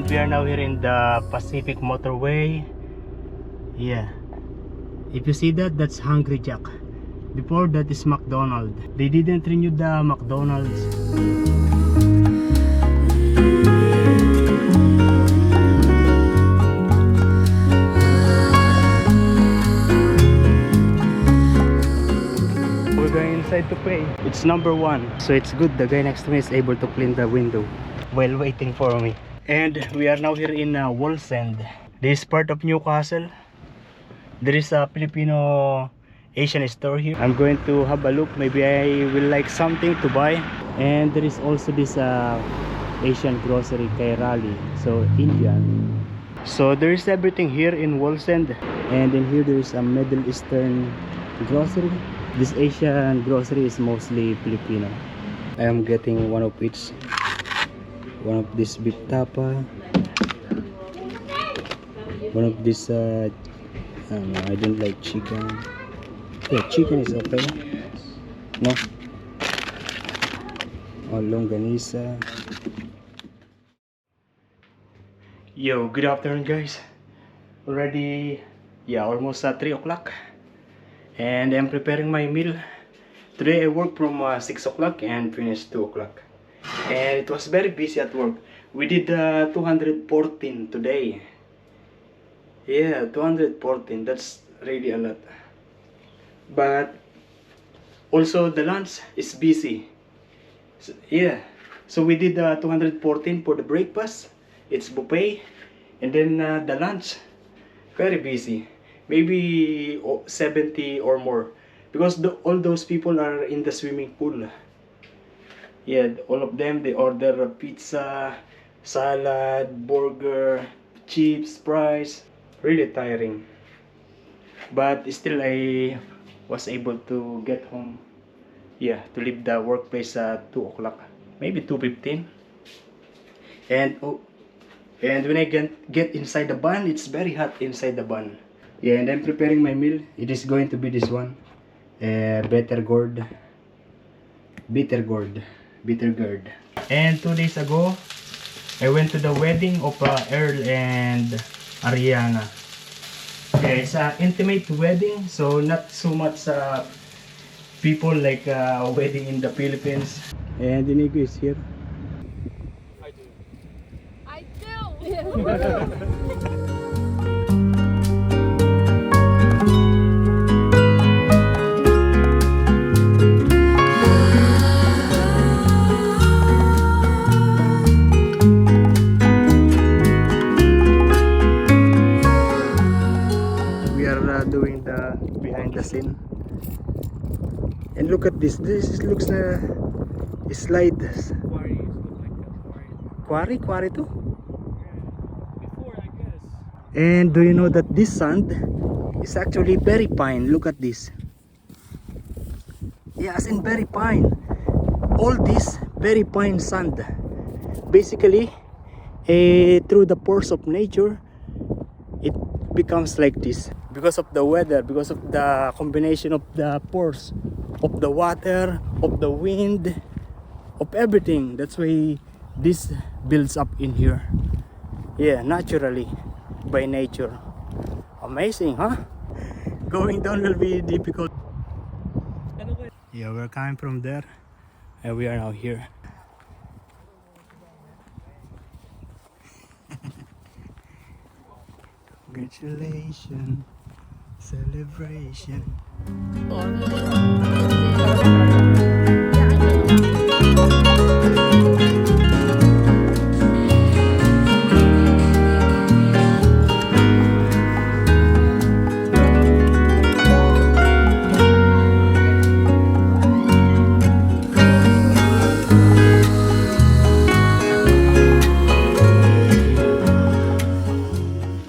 And we are now here in the Pacific Motorway. Yeah, if you see that, that's Hungry Jack. Before that is McDonald's. They didn't renew the McDonald's. We're going inside to pay. It's number 1, so it's good the guy next to me is able to clean the window while waiting for me. And we are now here in Wallsend. This is part of Newcastle. There is a Filipino Asian store here. I'm going to have a look. Maybe I will like something to buy. And there is also this Asian grocery kay Raleigh, so Indian. So there is everything here in Wallsend. And in here there is a Middle Eastern grocery. This Asian grocery is mostly Filipino. I am getting one of each. One of this beef tapa. One of this I don't know, I don't like chicken. Yeah, chicken is okay. No? Oh, longanisa. Yo, good afternoon guys. Already, yeah, almost 3 o'clock. And I'm preparing my meal. Today I work from 6 o'clock and finished 2 o'clock. And it was very busy at work. We did 214 today. Yeah, 214. That's really a lot. But also the lunch is busy. So, yeah. So we did 214 for the breakfast. It's buffet. And then the lunch, very busy. Maybe 70 or more. Because all those people are in the swimming pool. Yeah, all of them, they order pizza, salad, burger, chips, fries. Really tiring. But still I was able to get home. Yeah, to leave the workplace at 2 o'clock. Maybe 2:15. And when I get inside the van, it's very hot inside the van. Yeah, and I'm preparing my meal. It is going to be this one. Bitter gourd. And 2 days ago, I went to the wedding of Earl and Ariana. Yeah, it's an intimate wedding, so not so much people like a wedding in the Philippines. And Inigo is here. I do. Doing the behind the scene. And look at this. This looks slide. Quarry too. Before, I guess. And do you know that this sand is actually very fine? Look at this. Yes, and very fine. All this very fine sand. Basically, through the force of nature, it becomes like this. Because of the weather, because of the combination of the force of the water, of the wind, of everything. That's why this builds up in here. Yeah, naturally, by nature. Amazing, huh? Going down will be difficult. Yeah, we're coming from there and we are now here. Congratulations. Celebration.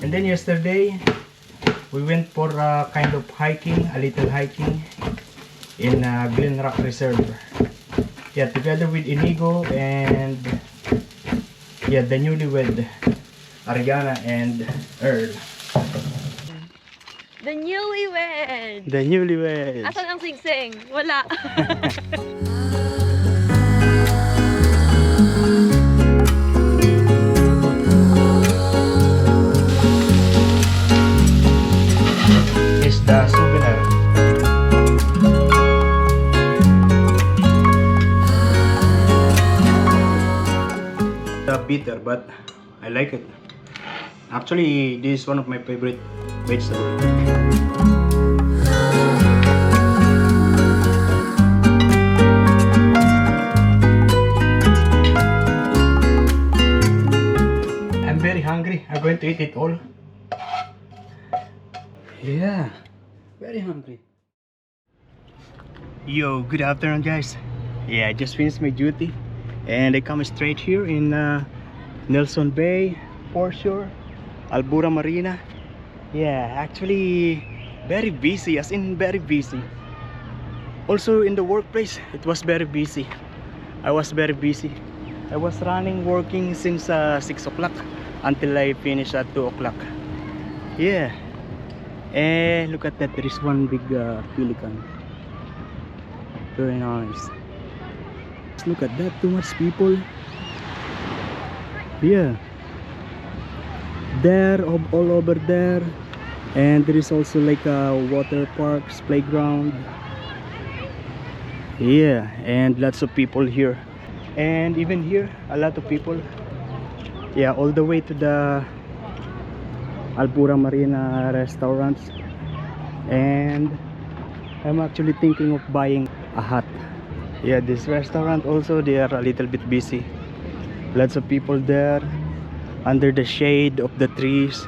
And then yesterday we went for a kind of hiking, a little hiking in Glen Rock Reserve. Yeah, together with Inigo and yeah, the newlywed Ariana and Earl. The newlywed! The newlywed! Asan ang sing-sing? Wala. but I like it. Actually, this is one of my favorite vegetables. I'm very hungry. I'm going to eat it all. Yeah, very hungry. Yo, good afternoon, guys. Yeah, I just finished my duty and I come straight here in Nelson Bay, Foreshore, Albura Marina. Yeah, actually very busy, as in very busy. Also in the workplace, it was very busy. I was very busy. I was working since 6 o'clock until I finished at 2 o'clock. Yeah. And look at that, there is one big pelican. Very nice. Look at that, too much people. Yeah. There, all over there. And there is also like a water parks, playground. Yeah, and lots of people here. And even here, a lot of people. Yeah, all the way to the Albura Marina restaurants. And I'm actually thinking of buying a hut. Yeah, this restaurant also, they are a little bit busy. Lots of people there under the shade of the trees.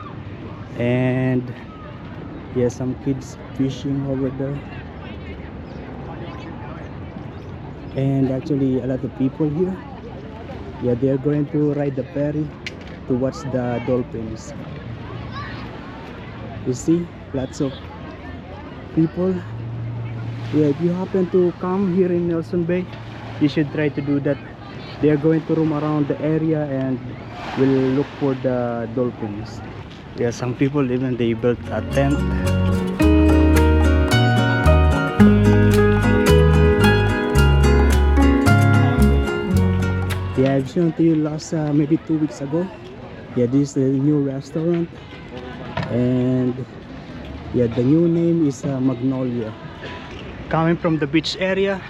And yeah, some kids fishing over there. And actually a lot of people here. Yeah, they are going to ride the ferry to watch the dolphins. You see, lots of people. Yeah, if you happen to come here in Nelson Bay, you should try to do that. They are going to roam around the area and will look for the dolphins. Yeah, some people even they built a tent. Yeah, I've shown to you last maybe 2 weeks ago. Yeah, this is the new restaurant, and yeah, the new name is Magnolia. Coming from the beach area,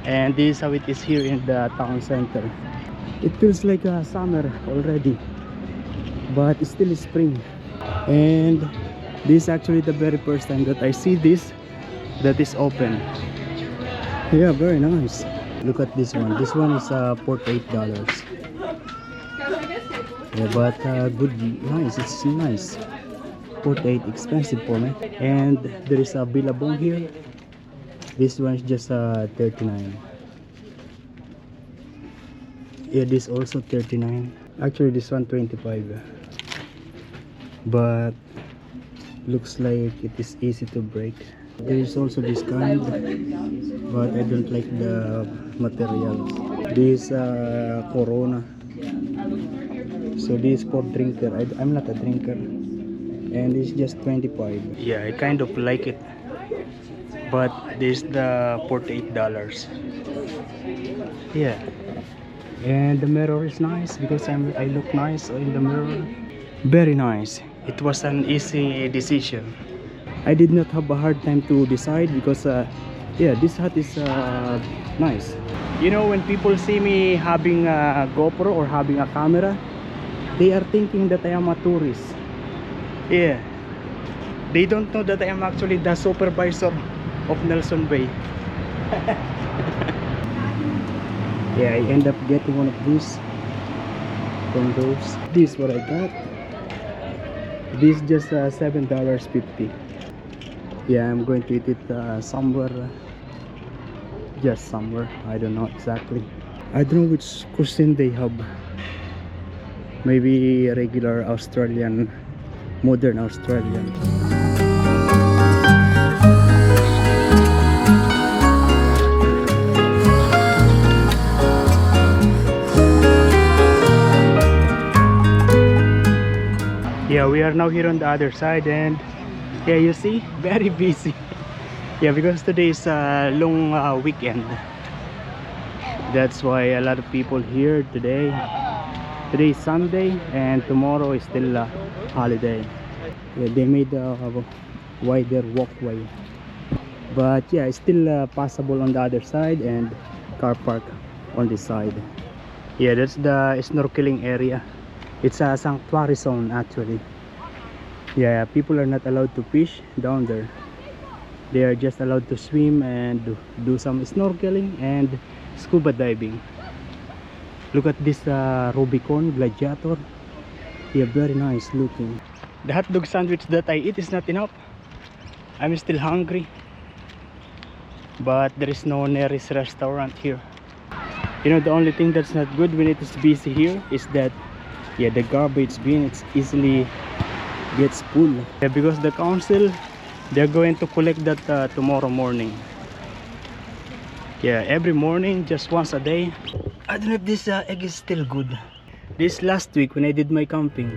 and this is how it is here in the town center. It feels like summer already, but it's still spring. And this is actually the very first time that I see this that is open. Yeah, very nice. Look at this one. This one is $48. Yeah, but good, nice. It's nice. 48, expensive for me. And there is a billabong here. This one is just 39. Yeah, this also 39. Actually, this one 25. But looks like it is easy to break. There is also this kind, but I don't like the materials. This Corona. So this for drinker. I'm not a drinker. And it's just 25. Yeah, I kind of like it. But this is the $48. Yeah. And the mirror is nice because I look nice in the mirror. Very nice. It was an easy decision. I did not have a hard time to decide because yeah, this hut is nice. You know, when people see me having a GoPro or having a camera, they are thinking that I am a tourist. Yeah, they don't know that I am actually the supervisor of Nelson Bay. Yeah, I end up getting one of these from those. This is what I got. This is just $7.50. Yeah, I'm going to eat it somewhere. Just somewhere, I don't know exactly. I don't know which cuisine they have. Maybe regular Australian, modern Australian. Yeah, we are now here on the other side, and yeah, you see, very busy. Yeah, because today is a long weekend. That's why a lot of people here today. Today is Sunday and tomorrow is still a holiday. Yeah, they made a wider walkway, but yeah, it's still passable on the other side, and car park on this side. Yeah, that's the snorkeling area. It's a sanctuary zone actually. Yeah, people are not allowed to fish down there. They are just allowed to swim and do some snorkeling and scuba diving. Look at this Rubicon Gladiator. Yeah, very nice looking. The hot dog sandwich that I eat is not enough. I'm still hungry. But there is no nearest restaurant here. You know, the only thing that's not good when it is busy here is that, yeah, the garbage bin, it's easily gets full. Yeah, because the council, they're going to collect that tomorrow morning. Yeah, every morning, just once a day. I don't know if this egg is still good. This last week when I did my camping.